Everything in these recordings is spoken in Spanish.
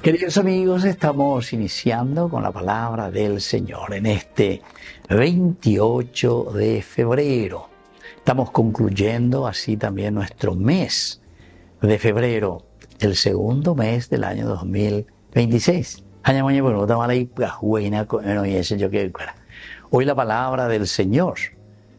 Queridos amigos, estamos iniciando con la palabra del Señor en este 28 de febrero. Estamos concluyendo así también nuestro mes de febrero, el segundo mes del año 2026. Hoy la palabra del Señor,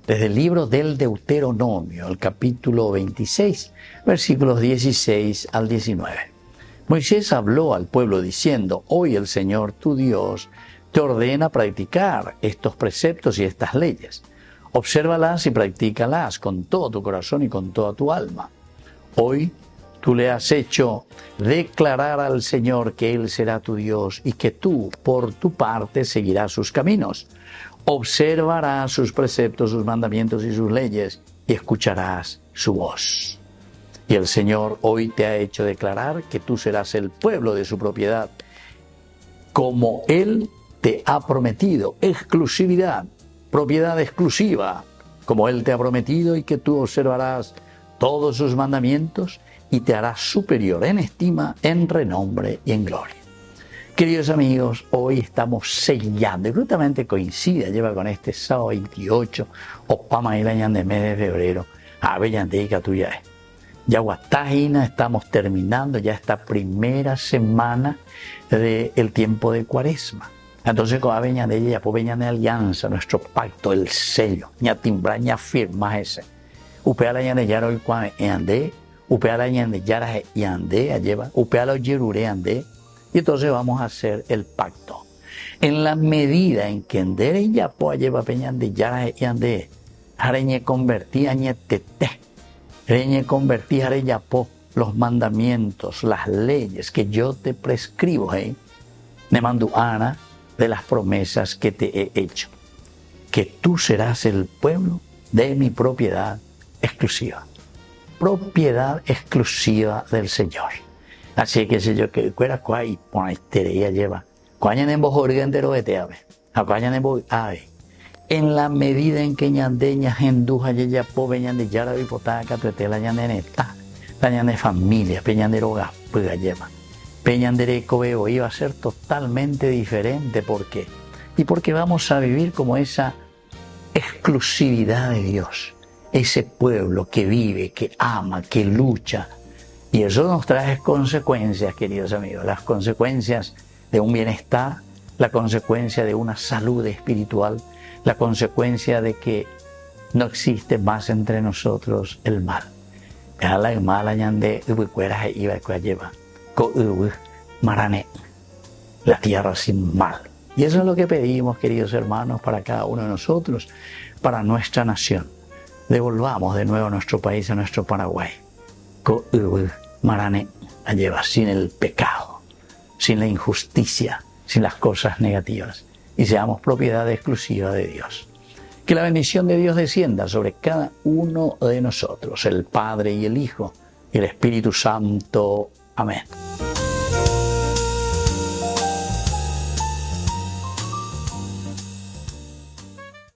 desde el libro del Deuteronomio, el capítulo 26, versículos 16 al 19. Moisés habló al pueblo diciendo: hoy el Señor tu Dios te ordena practicar estos preceptos y estas leyes. Obsérvalas y practícalas con todo tu corazón y con toda tu alma. Hoy tú le has hecho declarar al Señor que Él será tu Dios y que tú, por tu parte, seguirás sus caminos. Observarás sus preceptos, sus mandamientos y sus leyes y escucharás su voz. Y el Señor hoy te ha hecho declarar que tú serás el pueblo de su propiedad, como Él te ha prometido, exclusividad, propiedad exclusiva, como Él te ha prometido, y que tú observarás todos sus mandamientos y te harás superior en estima, en renombre y en gloria. Queridos amigos, hoy estamos sellando, y justamente coincide, lleva con este sábado 28, o Pamaílañan de mes de febrero, a Bellandeca tuya es. Ya Guatajina, estamos terminando ya esta primera semana del tiempo de Cuaresma. Entonces, con Aveñan de ella, ya pues veñan de alianza, nuestro pacto, el sello, ña timbra, ña firma ese. Upea la ña de yaro y cuame ande, upea la ña de yara y ande, lleva, upea la yerure ande, y entonces vamos a hacer el pacto. En la medida en que endere ya pues lleva peñan de yara y ande, areñe convertía ñe tete. Reñe convertir los mandamientos, las leyes que yo te prescribo, ne manduana de las promesas que te he hecho, que tú serás el pueblo de mi propiedad exclusiva del Señor. Así que si yo que fuera cuay pon estería lleva, cuañan en bojorga entero veteave, acuañan en boy ave. En la medida en que ñandeña genduja yeya po veñan de yara vipotaca tuetela ñandeneta, la ñan de familia, peñandero gaspuga lleva. Peñandereco veo iba a ser totalmente diferente. ¿Por qué? Y porque vamos a vivir como esa exclusividad de Dios, ese pueblo que vive, que ama, que lucha. Y eso nos trae consecuencias, queridos amigos, las consecuencias de un bienestar, la consecuencia de una salud espiritual, la consecuencia de que no existe más entre nosotros el mal. La tierra sin mal. Y eso es lo que pedimos, queridos hermanos, para cada uno de nosotros, para nuestra nación. Devolvamos de nuevo a nuestro país, a nuestro Paraguay. Sin el pecado, sin la injusticia, sin las cosas negativas. Y seamos propiedad exclusiva de Dios. Que la bendición de Dios descienda sobre cada uno de nosotros, el Padre y el Hijo y el Espíritu Santo. Amén.